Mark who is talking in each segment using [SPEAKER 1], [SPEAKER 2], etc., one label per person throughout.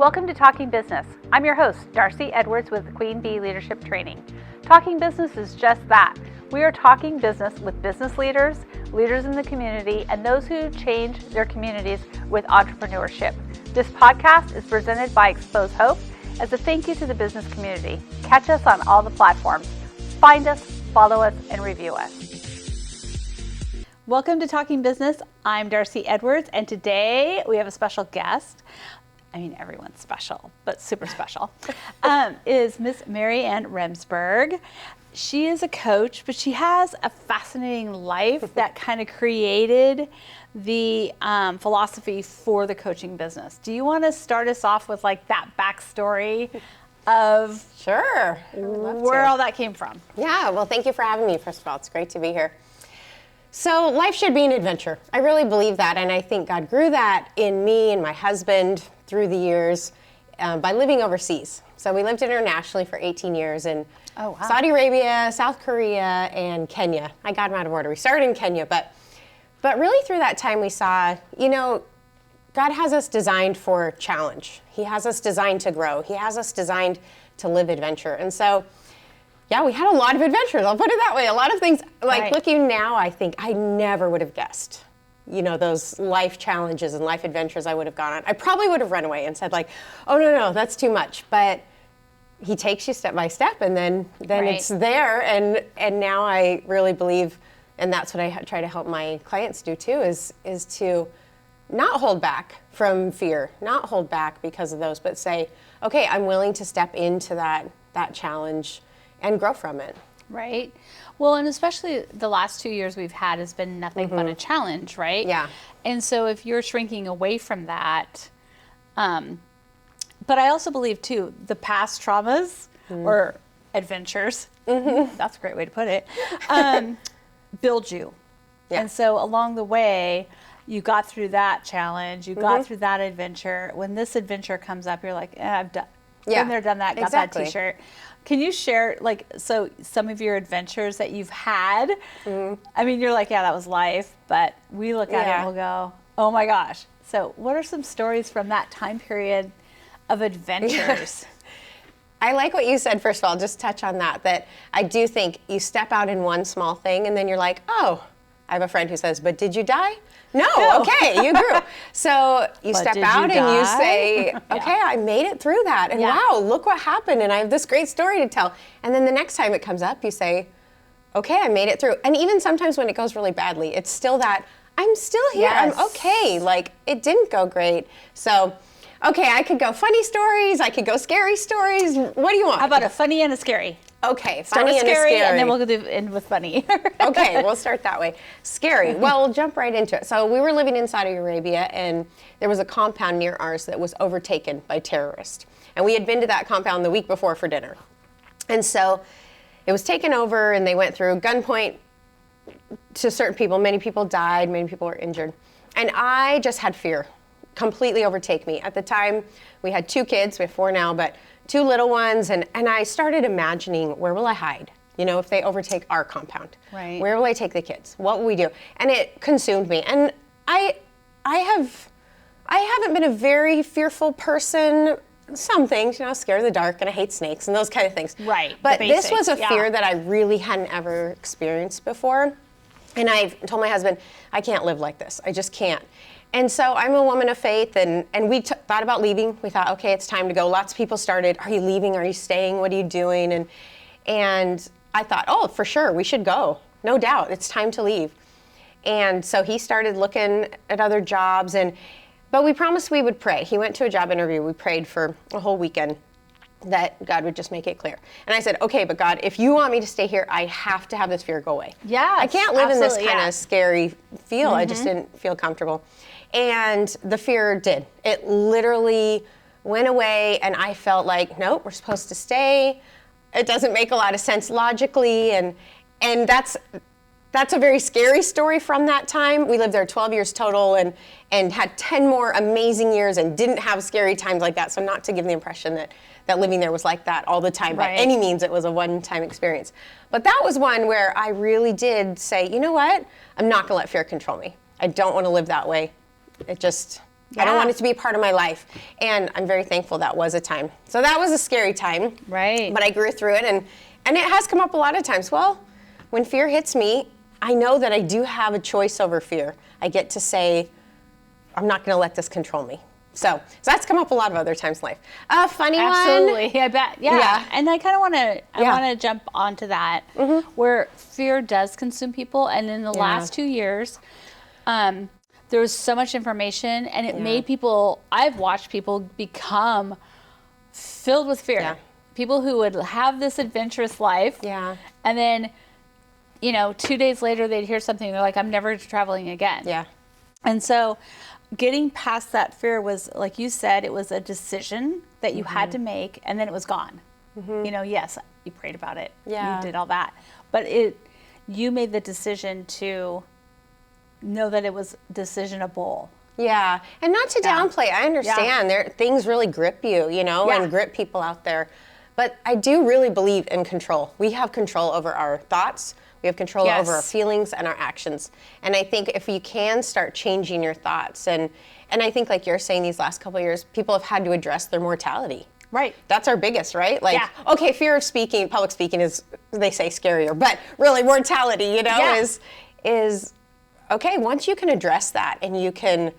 [SPEAKER 1] Welcome to Talking Business. I'm your host, Darcey Edwards with Queen Bee Leadership Training. Talking Business is just that. We are talking business with business leaders, leaders in the community, and those who change their communities with entrepreneurship. This podcast is presented by Xpose Hope as a thank you to the business community. Catch us on all the platforms. Find us, follow us, and review us. Welcome to Talking Business. I'm Darcey Edwards, and today we have a special guest. I mean, everyone's special, but super special, is Miss Maryann Remsburg. She is a coach, but she has a fascinating life that kind of created the philosophy for the coaching business. Do you want to start us off with like that backstory of
[SPEAKER 2] Sure.
[SPEAKER 1] where all that came from?
[SPEAKER 2] Yeah, well, thank you for having me, first of all. It's great to be here. So life should be an adventure. I really believe that, and I think God grew that in me and my husband through the years by living overseas. So we lived internationally for 18 years in Saudi Arabia, South Korea, and Kenya. I got them out of order. We started in Kenya, but really through that time we saw, God has us designed for challenge. He has us designed to grow. He has us designed to live adventure. And so, yeah, we had a lot of adventures. I'll put it that way. A lot of things, looking now, I think I never would have guessed, those life challenges and life adventures I would have gone on. I probably would have run away and said oh, no, that's too much. But he takes you step by step, and then it's there. And now I really believe, and that's what I try to help my clients do too, is to not hold back from fear, not hold back because of those, but say, okay, I'm willing to step into that challenge and grow from it.
[SPEAKER 1] Right. Well, and especially the last 2 years we've had has been nothing but a challenge, right?
[SPEAKER 2] Yeah.
[SPEAKER 1] And so if you're shrinking away from that, but I also believe too, the past traumas or adventures, that's a great way to put it, build you. Yeah. And so along the way, you got through that challenge, you got through that adventure. When this adventure comes up, you're like, I've been there, done that, got that t-shirt. Can you share, so some of your adventures that you've had? I mean, you're like, yeah, that was life, but we look at it and we'll go, oh my gosh. So what are some stories from that time period of adventures?
[SPEAKER 2] I like what you said, first of all, just touch on that I do think you step out in one small thing and then you're like, oh, I have a friend who says, but did you die? No. Okay, you grew. So you step out and you say, okay, I made it through that. And wow, look what happened. And I have this great story to tell. And then the next time it comes up, you say, okay, I made it through. And even sometimes when it goes really badly, it's still that, I'm still here. Yes. I'm okay. It didn't go great. So, okay, I could go funny stories. I could go scary stories. What do you want?
[SPEAKER 1] How about a funny and a scary?
[SPEAKER 2] Okay, funny and
[SPEAKER 1] scary, and then we'll end with funny.
[SPEAKER 2] Okay, we'll start that way. Scary. Well, we'll jump right into it. So we were living in Saudi Arabia, and there was a compound near ours that was overtaken by terrorists. And we had been to that compound the week before for dinner. And so it was taken over, and they went through gunpoint to certain people. Many people died. Many people were injured. And I just had fear completely overtake me. At the time, we had 2 kids. We have 4 now, but 2 little ones, and I started imagining, where will I hide? If they overtake our compound,
[SPEAKER 1] right? Where
[SPEAKER 2] will I take the kids? What will we do? And it consumed me. And I haven't been a very fearful person. Some things, scared of the dark, and I hate snakes and those kind of things.
[SPEAKER 1] Right.
[SPEAKER 2] But this was a fear that I really hadn't ever experienced before. And I told my husband, I can't live like this. I just can't. And so I'm a woman of faith, and we thought about leaving. We thought, okay, it's time to go. Lots of people started, are you leaving? Are you staying? What are you doing? And I thought, oh, for sure, we should go. No doubt, it's time to leave. And so he started looking at other jobs, but we promised we would pray. He went to a job interview. We prayed for a whole weekend that God would just make it clear. And I said, okay, but God, if you want me to stay here, I have to have this fear go away.
[SPEAKER 1] Yeah,
[SPEAKER 2] I can't live in this kind of scary feel. I just didn't feel comfortable. And the fear did. It literally went away, and I felt like, nope, we're supposed to stay. It doesn't make a lot of sense logically, and that's a very scary story from that time. We lived there 12 years total and had 10 more amazing years and didn't have scary times like that. So not to give the impression that living there was like that all the time. By any means, it was a one-time experience. But that was one where I really did say, you know what? I'm not going to let fear control me. I don't want to live that way. I don't want it to be a part of my life. And I'm very thankful that was a time. So that was a scary time.
[SPEAKER 1] Right.
[SPEAKER 2] But I grew through it, and it has come up a lot of times. Well, when fear hits me, I know that I do have a choice over fear. I get to say, I'm not going to let this control me. So that's come up a lot of other times in life. A funny one.
[SPEAKER 1] Absolutely, I bet. Yeah. And I kind of want to jump onto that, where fear does consume people. And in the last 2 years, there was so much information, and it made people, I've watched people become filled with fear. Yeah. People who would have this adventurous life. Yeah. And then, 2 days later, they'd hear something, they're like, I'm never traveling again. Yeah. And so getting past that fear was, like you said, it was a decision that you had to make, and then it was gone. Yes, you prayed about it. Yeah. You did all that. But you made the decision to know that it was decisionable.
[SPEAKER 2] Yeah, and not to downplay. I understand things really grip you, and grip people out there. But I do really believe in control. We have control over our thoughts. We have control over our feelings and our actions. And I think if you can start changing your thoughts, and I think like you're saying, these last couple of years, people have had to address their mortality. Right. That's our biggest, right? Like, okay, fear of speaking, public speaking is, they say, scarier, but really mortality, is okay, once you can address that and you can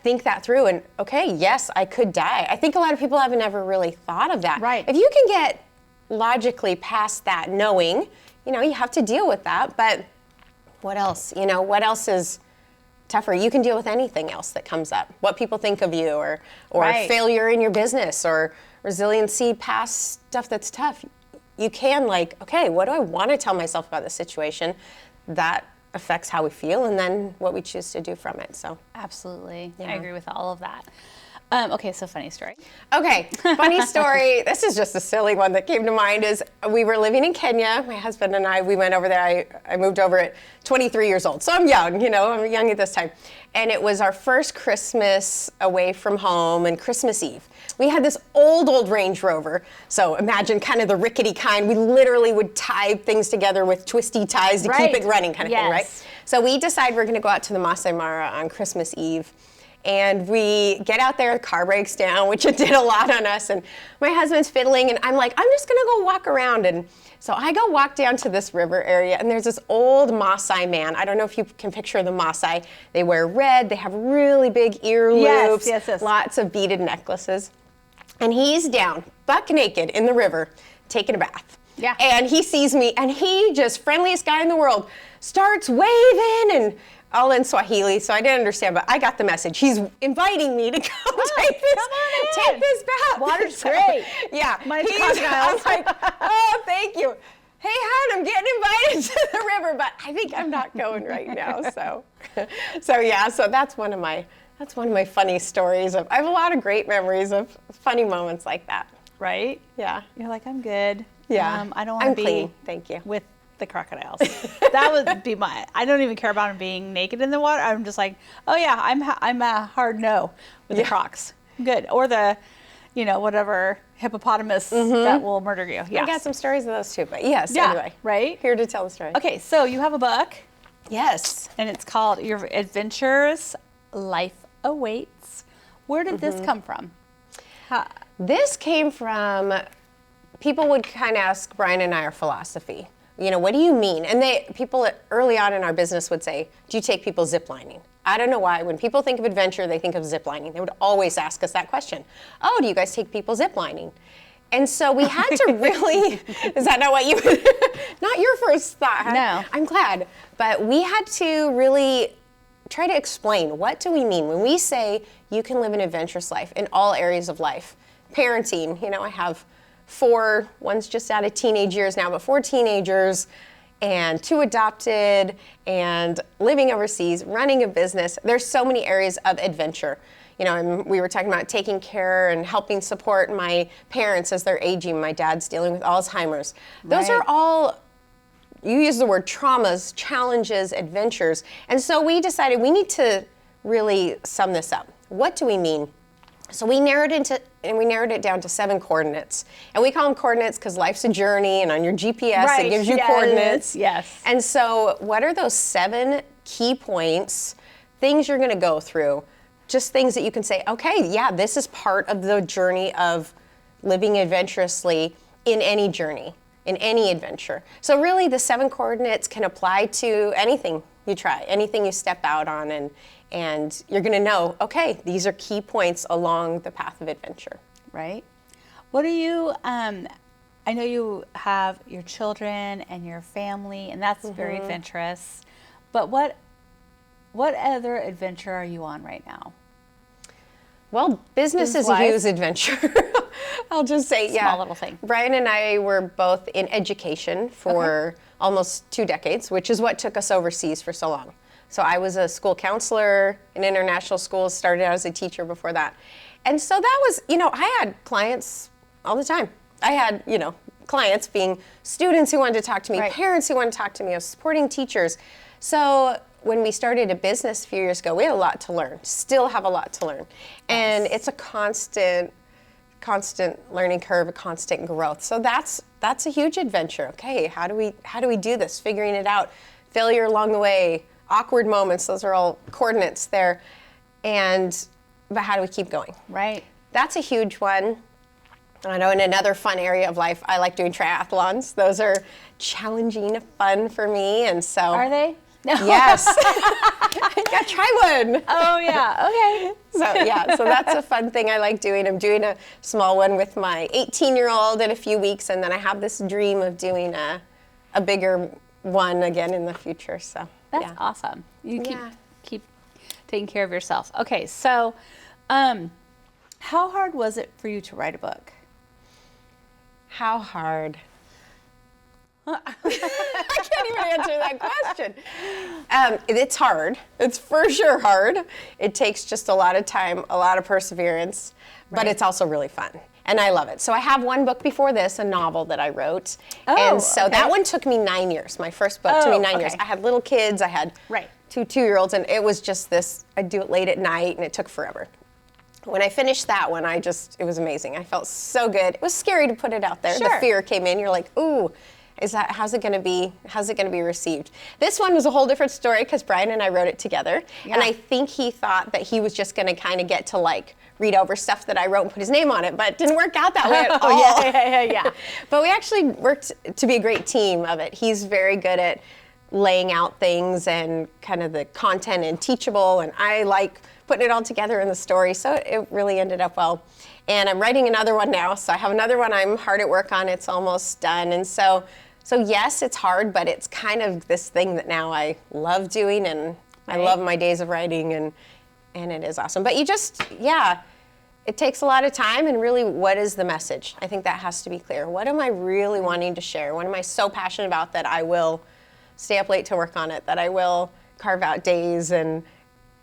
[SPEAKER 2] think that through and, okay, yes, I could die. I think a lot of people haven't ever really thought of that. Right. If you can get logically past that, knowing, you have to deal with that, but what else? What else is tougher? You can deal with anything else that comes up. What people think of you, or failure in your business, or resiliency past stuff that's tough. You can okay, what do I want to tell myself about this situation? That affects how we feel, and then what we choose to do from it. So absolutely, I agree with all of that. Okay, so funny story. Okay, funny story. This is just a silly one that came to mind. Is we were living in Kenya. My husband and I, we went over there. I moved over at 23 years old, so I'm young. I'm young at this time. And it was our first Christmas away from home, and Christmas Eve. We had this old Range Rover. So imagine kind of the rickety kind. We literally would tie things together with twisty ties to keep it running, kind of thing, right? So we decided we're going to go out to the Masai Mara on Christmas Eve. And we get out there, the car breaks down, which it did a lot on us. And my husband's fiddling, and I'm like, I'm just going to go walk around. And so I go walk down to this river area, and there's this old Maasai man. I don't know if you can picture the Maasai. They wear red. They have really big ear loops, lots of beaded necklaces. And he's down, buck naked in the river, taking a bath. Yeah. And he sees me, and he, just friendliest guy in the world, starts waving and all in Swahili, so I didn't understand, but I got the message. He's inviting me to come take this bath. Water's great. Yeah. I'm like, oh, thank you. Hey, hon, I'm getting invited to the river, but I think I'm not going right now. So that's one of my funny stories. I have a lot of great memories of funny moments like that. Right? Yeah. You're like, I'm good. Yeah. I don't want to be clean. Thank you. With the crocodiles. That would be I don't even care about them being naked in the water. I'm just like, oh yeah, I'm a hard no with the crocs. Good. Or the, whatever hippopotamus that will murder you. Yeah. I got some stories of those too, but yes, anyway. Right? Here to tell the story. Okay, so you have a book. Yes. And it's called Your Adventurous Life Awaits. Where did this come from? This came from, people would kind of ask Brian and I our philosophy. What do you mean? And people early on in our business would say, do you take people ziplining? I don't know why. When people think of adventure, they think of ziplining. They would always ask us that question. Oh, do you guys take people ziplining? And so we had to really, is that not what you, not your first thought? Huh? No. I'm glad. But we had to really try to explain, what do we mean when we say you can live an adventurous life in all areas of life? Parenting, I have 4, one's just out of teenage years now, but 4 teenagers and 2 adopted, and living overseas, running a business. There's so many areas of adventure. And we were talking about taking care and helping support my parents as they're aging. My dad's dealing with Alzheimer's. Those are all, you use the word traumas, challenges, adventures. And so we decided we need to really sum this up. What do we mean? So we narrowed it down to 7 coordinates. And we call them coordinates because life's a journey, and on your GPS it gives you coordinates. Yes. And so what are those 7 key points, things you're going to go through just things that you can say, okay, yeah, this is part of the journey of living adventurously in any journey, in any adventure. So really the 7 coordinates can apply to anything you try, anything you step out on, and you're gonna know, okay, these are key points along the path of adventure.
[SPEAKER 1] Right. What do you, I know you have your children and your family, and that's very adventurous, but what other adventure are you on right now?
[SPEAKER 2] Well, business is a huge adventure. I'll just say,
[SPEAKER 1] Small little thing.
[SPEAKER 2] Brian and I were both in education for almost 2 decades, which is what took us overseas for so long. So I was a school counselor in international schools, started out as a teacher before that. And so that was, I had clients all the time. I had, clients being students who wanted to talk to me, parents who wanted to talk to me, I was supporting teachers. So when we started a business a few years ago, we had a lot to learn, still have a lot to learn. And it's a constant learning curve, a constant growth. So that's a huge adventure. Okay, how do we do this? Figuring it out, failure along the way, awkward moments, those are all coordinates there. But how do we keep going?
[SPEAKER 1] Right.
[SPEAKER 2] That's a huge one. I know in another fun area of life, I like doing triathlons. Those are challenging, fun for me, and so.
[SPEAKER 1] Are they? No.
[SPEAKER 2] Yes. You gotta try one.
[SPEAKER 1] Oh yeah, okay.
[SPEAKER 2] So that's a fun thing I like doing. I'm doing a small one with my 18-year-old in a few weeks, and then I have this dream of doing a bigger one again in the future, so.
[SPEAKER 1] That's awesome. You keep taking care of yourself. Okay, so how hard was it for you to write a book?
[SPEAKER 2] How hard? I can't even answer that question. It's hard. It's for sure hard. It takes just a lot of time, a lot of perseverance, but it's also really fun. And I love it. So I have one book before this, a novel that I wrote. And so that one took me 9 years. My first book took me 9 years. I had little kids. I had 2 2-year-olds, and it was just this, I'd do it late at night, and it took forever. When I finished that one, it was amazing. I felt so good. It was scary to put it out there. The fear came in. You're like, ooh, how's it gonna be received? This one was a whole different story because Brian and I wrote it together. And I think he thought that he was just gonna kind of get to read over stuff that I wrote and put his name on it, but it didn't work out that way at all.
[SPEAKER 1] Yeah.
[SPEAKER 2] But we actually worked to be a great team of it. He's very good at laying out things and kind of the content and teachable, and I like putting it all together in the story, so it really ended up well. And I'm writing another one now, so I have another one I'm hard at work on. It's almost done, and so yes, it's hard, but it's kind of this thing that now I love doing, and I love my days of writing, and it is awesome. But it takes a lot of time, and really, what is the message? I think that has to be clear. What am I really wanting to share? What am I so passionate about that I will stay up late to work on it, that I will carve out days and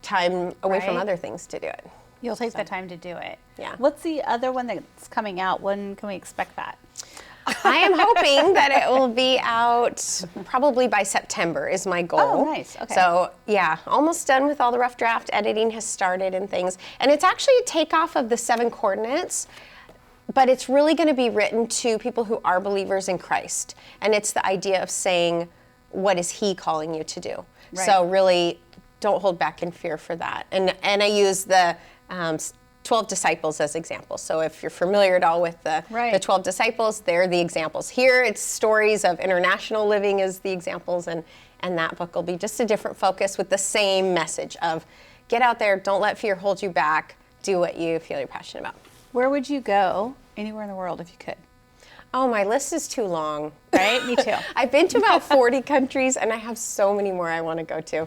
[SPEAKER 2] time away from other things to do it?
[SPEAKER 1] You'll take the time to do it.
[SPEAKER 2] Yeah.
[SPEAKER 1] What's the other one that's coming out? When can we expect that?
[SPEAKER 2] I am hoping that it will be out probably by September is my goal.
[SPEAKER 1] Oh, nice. Okay.
[SPEAKER 2] So, almost done with all the rough draft. Editing has started and things. And it's actually a takeoff of the 7 coordinates, but it's really going to be written to people who are believers in Christ. And it's the idea of saying, what is he calling you to do?
[SPEAKER 1] Right.
[SPEAKER 2] So really, don't hold back in fear for that. And I use the 12 disciples as examples. So if you're familiar at all with the 12 disciples, they're the examples. Here it's stories of international living as the examples, and that book will be just a different focus with the same message of get out there, don't let fear hold you back, do what you feel you're passionate about.
[SPEAKER 1] Where would you go anywhere in the world if you could?
[SPEAKER 2] Oh, my list is too long.
[SPEAKER 1] Right? Me too.
[SPEAKER 2] I've been to about 40 countries, and I have so many more I want to go to.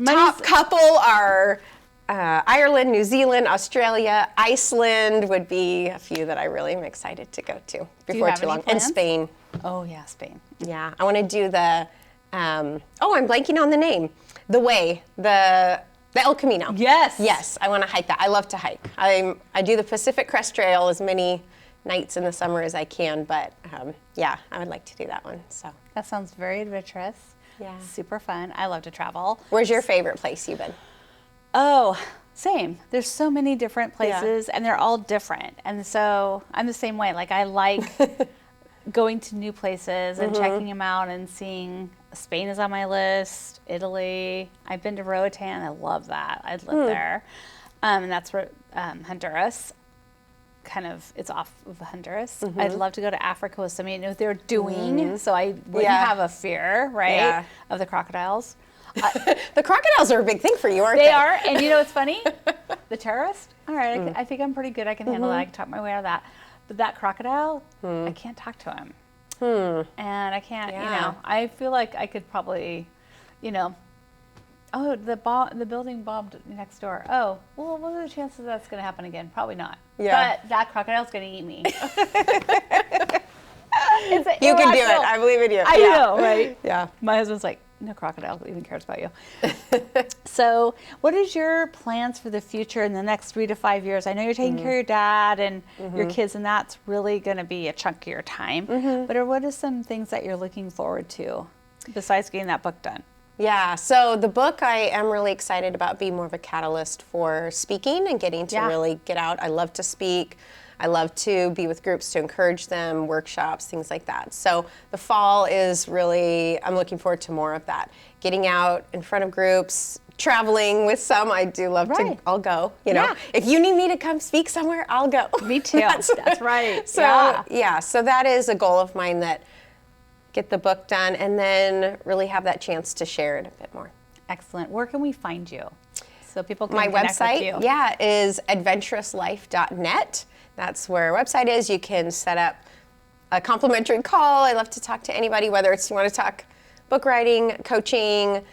[SPEAKER 2] Top couple are Ireland, New Zealand, Australia, Iceland would be a few that I really am excited to go to before too long. And Spain.
[SPEAKER 1] Oh yeah, Spain.
[SPEAKER 2] Yeah, I want to do the, I'm blanking on the name. The Way, the El Camino.
[SPEAKER 1] Yes.
[SPEAKER 2] Yes, I want to hike that. I love to hike. I do the Pacific Crest Trail as many nights in the summer as I can, but I would like to do that one. So
[SPEAKER 1] that sounds very adventurous.
[SPEAKER 2] Yeah.
[SPEAKER 1] Super fun. I love to travel.
[SPEAKER 2] Where's your favorite place you've been?
[SPEAKER 1] Oh, same. There's so many different places and they're all different. And so I'm the same way. Like I like going to new places and checking them out and seeing Spain is on my list, Italy. I've been to Roatan. I love that. I'd live there. And that's where Honduras, it's off of Honduras. I'd love to go to Africa with somebody. I know what they're doing, so I wouldn't have a fear, right, of the crocodiles.
[SPEAKER 2] The crocodiles are a big thing for you, aren't they?
[SPEAKER 1] They are, and you know what's funny? The terrorist, all right, I think I'm pretty good. I can handle that. I can talk my way out of that. But that crocodile, I can't talk to him. And I can't, I feel like I could probably, the building bombed next door. Oh, well, what are the chances that's going to happen again? Probably not. Yeah. But that crocodile's going to eat me.
[SPEAKER 2] You can do it. I believe in you.
[SPEAKER 1] I know, right?
[SPEAKER 2] Yeah.
[SPEAKER 1] My husband's like, no crocodile even cares about you. So what is your plans for the future in the next 3 to 5 years? I know you're taking care of your dad and your kids, and that's really going to be a chunk of your time. But what are some things that you're looking forward to besides getting that book done?
[SPEAKER 2] Yeah, so the book I am really excited about being more of a catalyst for speaking and getting to really get out. I love to speak. I love to be with groups to encourage them, workshops, things like that. So the fall is really, I'm looking forward to more of that. Getting out in front of groups, traveling with some. I do love to, I'll go, If you need me to come speak somewhere, I'll go.
[SPEAKER 1] Me too. That's right.
[SPEAKER 2] So so that is a goal of mine, that get the book done and then really have that chance to share it a bit more.
[SPEAKER 1] Excellent. Where can we find you? So people can
[SPEAKER 2] My
[SPEAKER 1] connect
[SPEAKER 2] website,
[SPEAKER 1] with you.
[SPEAKER 2] Is adventurouslife.net. That's where our website is. You can set up a complimentary call. I love to talk to anybody, whether it's you want to talk book writing, coaching,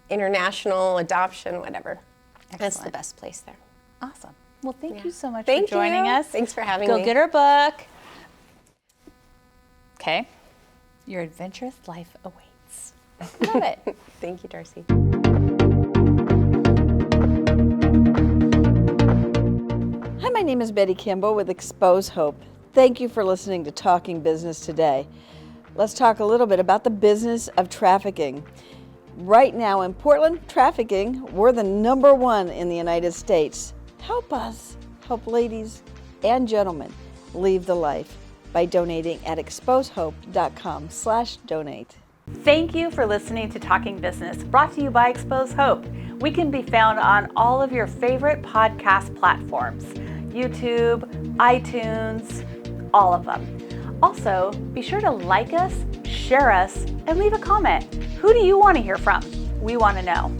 [SPEAKER 2] international adoption, whatever.
[SPEAKER 1] Excellent.
[SPEAKER 2] That's the best place there.
[SPEAKER 1] Awesome. Well, thank you so much for joining us.
[SPEAKER 2] Thanks for having me.
[SPEAKER 1] Go get our book. Okay. Your adventurous life awaits. Love it.
[SPEAKER 2] Thank you, Darcey.
[SPEAKER 3] Hi, my name is Betty Kimball with Xpose Hope. Thank you for listening to Talking Business today. Let's talk a little bit about the business of trafficking. Right now in Portland, trafficking, we're the #1 in the United States. Help us help ladies and gentlemen leave the life by donating at xposehope.com/donate.
[SPEAKER 1] Thank you for listening to Talking Business, brought to you by Xpose Hope. We can be found on all of your favorite podcast platforms, YouTube, iTunes, all of them. Also, be sure to like us, share us, and leave a comment. Who do you want to hear from? We want to know.